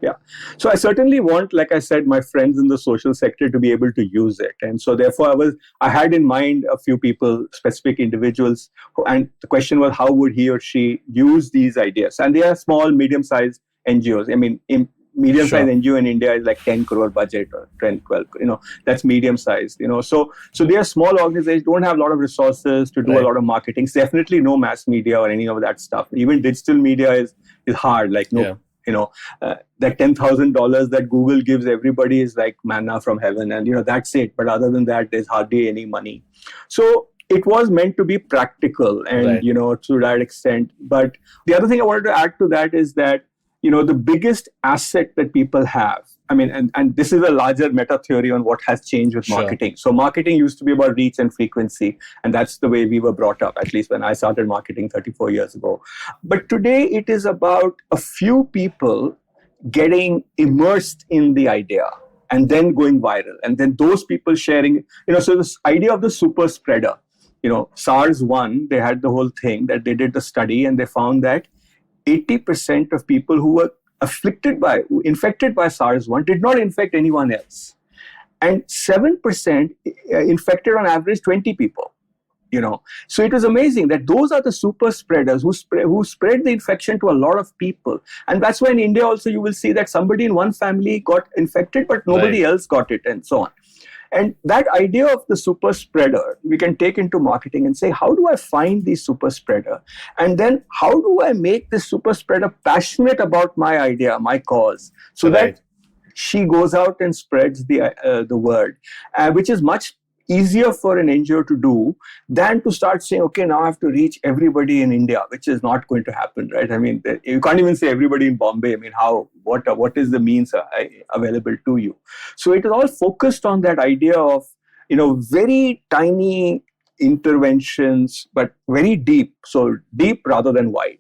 S5: Yeah. So I certainly want, like I said, my friends in the social sector to be able to use it. And so therefore I had in mind a few people, specific individuals, and the question was, how would he or she use these ideas? And they are small, medium-sized NGOs. I mean, medium-sized NGO in India is like 10 crore budget or 10, 12, that's medium-sized, So they are small organizations, don't have a lot of resources to do a lot of marketing. It's definitely no mass media or any of that stuff. Even digital media is hard, like that $10,000 that Google gives everybody is like manna from heaven, and that's it. But other than that, there's hardly any money. So it was meant to be practical, and to that extent. But the other thing I wanted to add to that is that the biggest asset that people have, I mean, and this is a larger meta theory on what has changed with marketing. So marketing used to be about reach and frequency, and that's the way we were brought up, at least when I started marketing 34 years ago. But today it is about a few people getting immersed in the idea and then going viral, and then those people sharing, so this idea of the super spreader, SARS-1, they had the whole thing that they did the study, and they found that 80% of people who were infected by SARS-1 did not infect anyone else. And 7% infected on average 20 people. So it was amazing that those are the super spreaders who spread the infection to a lot of people. And that's why in India also you will see that somebody in one family got infected, but nobody else got it, and so on. And that idea of the super spreader, we can take into marketing and say, how do I find the super spreader? And then how do I make this super spreader passionate about my idea, my cause, so that she goes out and spreads the word, which is much easier for an NGO to do than to start saying, okay, now I have to reach everybody in India, which is not going to happen, right? I mean, you can't even say everybody in Bombay. I mean, what is the means available to you? So it is all focused on that idea of, very tiny interventions, but very deep. So deep rather than wide.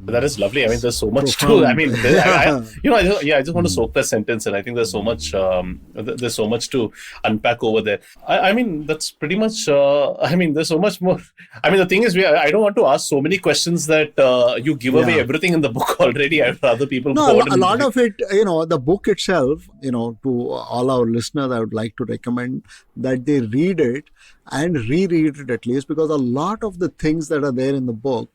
S2: That is lovely. I mean, there's so much
S4: Profound.
S2: I mean, I just want to soak that sentence, and I think there's so much to unpack over there. I mean, that's pretty much. There's so much more. I mean, the thing is, I don't want to ask so many questions that you give away everything in the book already. I'd rather people.
S4: No, a lot of it, the book itself, to all our listeners, I would like to recommend that they read it and reread it at least, because a lot of the things that are there in the book,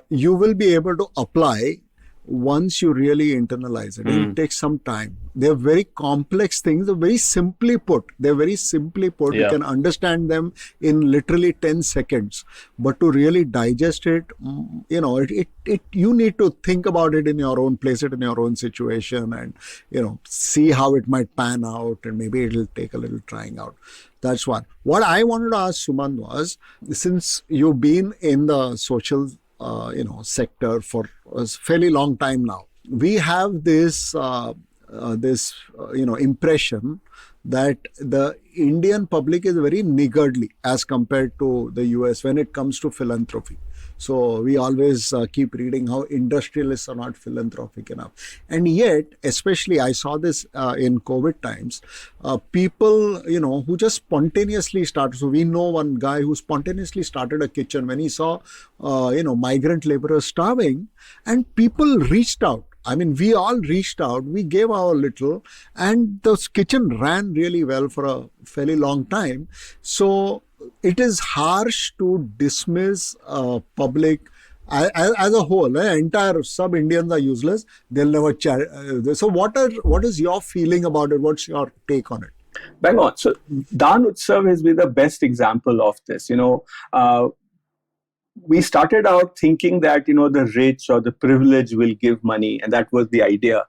S4: you will be able to apply once you really internalize it. It takes some time. They're very complex things. They're very simply put. You can understand them in literally 10 seconds. But to really digest it, you need to think about it in your own, place it in your own situation, and, see how it might pan out, and maybe it'll take a little trying out. That's one. What I wanted to ask Suman was, since you've been in the social sector for a fairly long time now, we have this impression that the Indian public is very niggardly as compared to the US when it comes to philanthropy. So we always keep reading how industrialists are not philanthropic enough. And yet, especially I saw this in COVID times, people, who just spontaneously started. So we know one guy who spontaneously started a kitchen when he saw, migrant laborers starving, and people reached out. I mean, we all reached out, we gave our little, and the kitchen ran really well for a fairly long time. So it is harsh to dismiss public as a whole. Entire sub-Indians are useless. They'll never So what is your feeling about it? What's your take on it?
S5: Bang on. So Dan Utsav has been the best example of this. We started out thinking that, the rich or the privileged will give money, and that was the idea.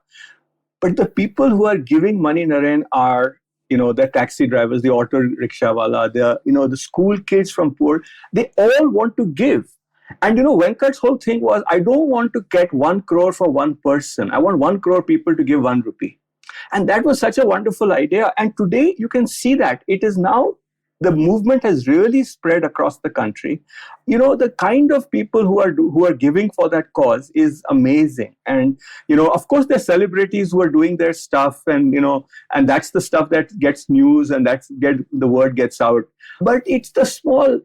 S5: But the people who are giving money, Naren, are, the taxi drivers, the auto rickshawala, the school kids from poor. They all want to give. And, Venkat's whole thing was, I don't want to get 1 crore for one person. I want 1 crore people to give 1 rupee. And that was such a wonderful idea. And today you can see that it is now, the movement has really spread across the country. The kind of people who are giving for that cause is amazing. And, of course, there's celebrities who are doing their stuff, and, and that's the stuff that gets news, and the word gets out. But it's the small,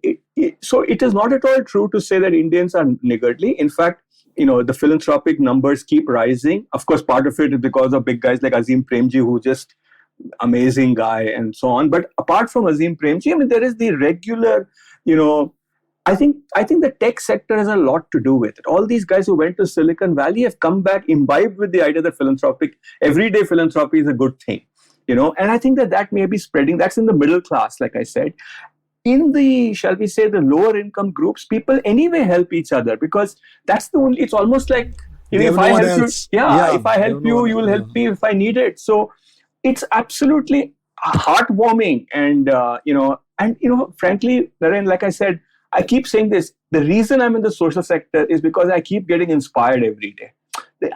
S5: so it is not at all true to say that Indians are niggardly. In fact, the philanthropic numbers keep rising. Of course, part of it is because of big guys like Azim Premji, who just amazing guy and so on. But apart from Azim Premji, I mean, there is the regular, I think the tech sector has a lot to do with it. All these guys who went to Silicon Valley have come back imbibed with the idea that everyday philanthropy is a good thing, and I think that may be spreading. That's in the middle class, like I said. In the, shall we say, the lower income groups, people anyway help each other, because that's the only, it's almost like, if I help you, if I help you, you will help me if I need it. So it's absolutely heartwarming. And, frankly, Naren, like I said, I keep saying this, the reason I'm in the social sector is because I keep getting inspired every day.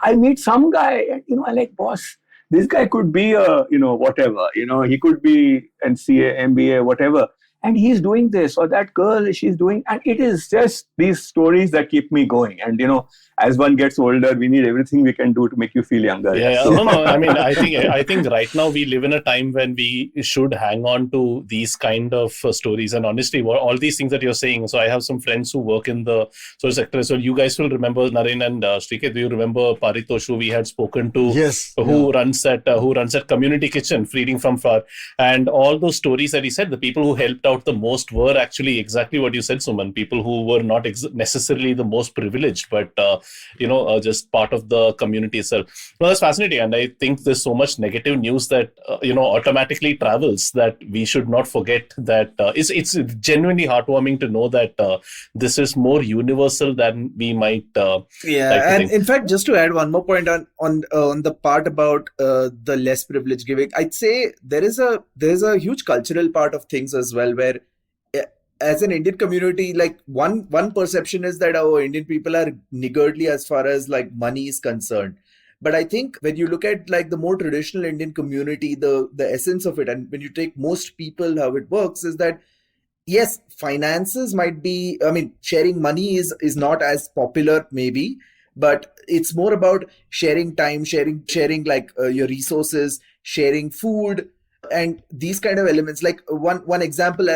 S5: I meet some guy, I'm like, boss, this guy could be a, whatever, he could be NCA, MBA, whatever. and he's doing this, or that girl, she's doing, and it is just these stories that keep me going. And as one gets older, we need everything we can do to make you feel younger.
S2: Yeah. No. I mean, I think right now we live in a time when we should hang on to these kind of stories. And honestly, all these things that you're saying. So I have some friends who work in the social sector. So you guys will remember Naren and Srikeit. Do you remember Paritosh, who we had spoken to?
S4: Yes.
S2: Who runs that community kitchen, Feeding from Far, and all those stories that he said. The people who helped out the most were actually exactly what you said, Suman. People who were not necessarily the most privileged, but just part of the community itself. Well, that's fascinating. And I think there's so much negative news that, automatically travels, that we should not forget that it's genuinely heartwarming to know that this is more universal than we might.
S3: And in fact, just to add one more point on the part about the less privileged giving, I'd say there's a huge cultural part of things as well, where as an Indian community, like one perception is that our Indian people are niggardly as far as like money is concerned. But I think when you look at like the more traditional Indian community, the essence of it, and when you take most people, how it works is that, yes, finances might be, sharing money is not as popular maybe, but it's more about sharing time, sharing like your resources, sharing food, and these kind of elements. Like one example,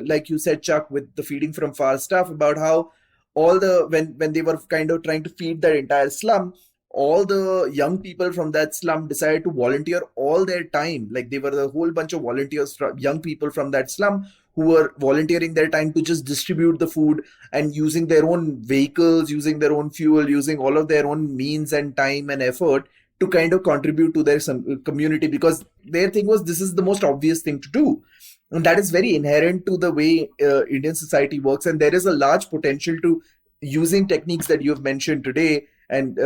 S3: like you said, Chuck, with the Feeding from Far stuff, about how all when they were kind of trying to feed that entire slum, all the young people from that slum decided to volunteer all their time. Like they were a whole bunch of volunteers, young people from that slum, who were volunteering their time to just distribute the food, and using their own vehicles, using their own fuel, using all of their own means and time and effort to kind of contribute to their community, because their thing was, this is the most obvious thing to do. And that is very inherent to the way Indian society works. And there is a large potential to using techniques that you have mentioned today, and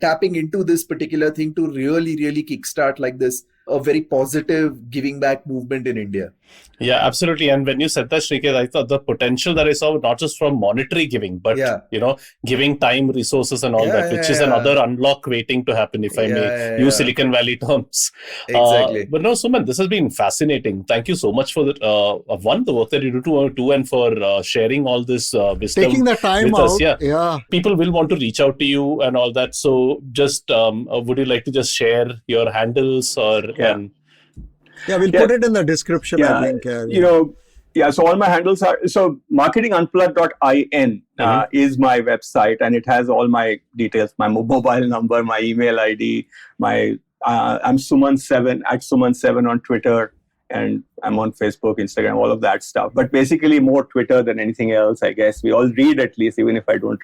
S3: tapping into this particular thing to really, really kickstart like this, a very positive giving back movement in India.
S2: Yeah, absolutely. And when you said that, Srikeit, I thought the potential that I saw, not just from monetary giving, but, giving time, resources and all that, which is another unlock waiting to happen, if I may use Silicon Valley terms.
S3: Exactly.
S2: But no, Suman, this has been fascinating. Thank you so much for the work that you do too, and for sharing all this wisdom.
S4: Taking the time
S2: with
S4: out.
S2: Us. Yeah. People will want to reach out to you and all that. So just, would you like to just share your handles or...
S4: we'll put it in the description, I think.
S5: So all my handles are, so marketingunplugged.in is my website, and it has all my details, my mobile number, my email ID, I'm Suman7 at Suman7 on Twitter, and I'm on Facebook, Instagram, all of that stuff. But basically more Twitter than anything else, I guess. We all read at least, even if I don't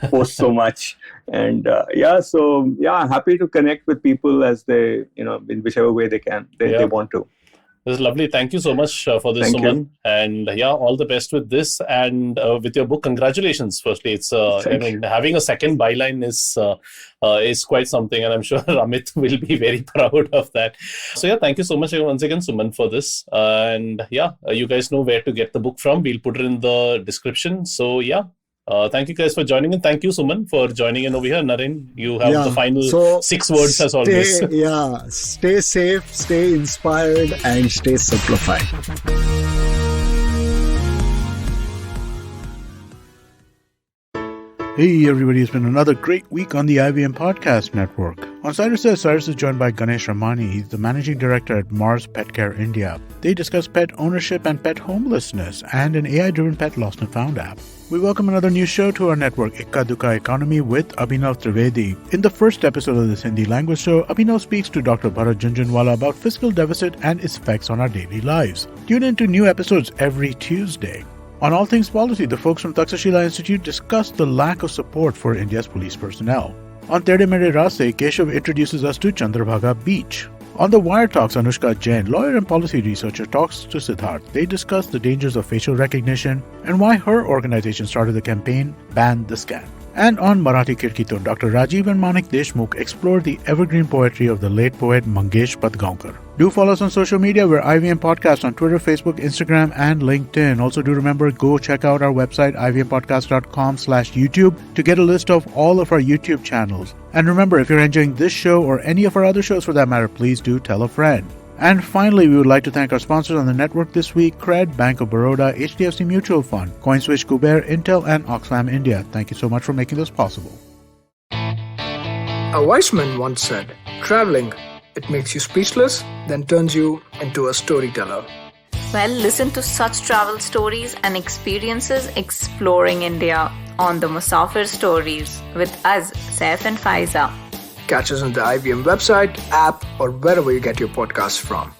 S5: post so much. And happy to connect with people as they, in whichever way they can, they want to.
S2: This is lovely. Thank you so much for this, Suman. And all the best with this and with your book. Congratulations. Firstly, it's having a second byline is quite something, and I'm sure Amit will be very proud of that. So thank you so much once again, Suman, for this. And you guys know where to get the book from. We'll put it in the description. So thank you guys for joining in. Thank you, Suman, for joining in over here. Naren, you have the final 6 words as always.
S4: Stay safe, stay inspired, and stay simplified.
S8: Hey everybody, it's been another great week on the IVM Podcast Network. On Cyrus Says, Cyrus is joined by Ganesh Ramani. He's the managing director at Mars Pet Care India. They discuss pet ownership and pet homelessness and an AI-driven pet lost and found app. We welcome another new show to our network, Ikka Dukka Economy, with Abhinav Trivedi. In the first episode of this Hindi language show, Abhinav speaks to Dr. Bharat Junjunwala about fiscal deficit and its effects on our daily lives. Tune in to new episodes every Tuesday. On All Things Policy, the folks from Takshashila Institute discuss the lack of support for India's police personnel. On Tere Mere Raste, Keshav introduces us to Chandrabhaga Beach. On The Wire Talks, Anushka Jain, lawyer and policy researcher, talks to Siddharth. They discuss the dangers of facial recognition and why her organization started the campaign Ban the Scan. And on Marathi Kirkitun, Dr. Rajiv and Manik Deshmukh explore the evergreen poetry of the late poet Mangesh Patgaonkar. Do follow us on social media. We're IVM Podcast on Twitter, Facebook, Instagram, and LinkedIn. Also, do remember, go check out our website, ivmpodcast.com/YouTube, to get a list of all of our YouTube channels. And remember, if you're enjoying this show or any of our other shows for that matter, please do tell a friend. And finally, we would like to thank our sponsors on the network this week: Cred, Bank of Baroda, HDFC Mutual Fund, CoinSwitch, Kuber, Intel, and Oxfam India. Thank you so much for making this possible.
S9: A wise man once said, traveling, it makes you speechless, then turns you into a storyteller.
S10: Well, listen to such travel stories and experiences exploring India on the Musafir Stories with us, Saif and Faiza.
S9: Catch us on the IVM website, app, or wherever you get your podcasts from.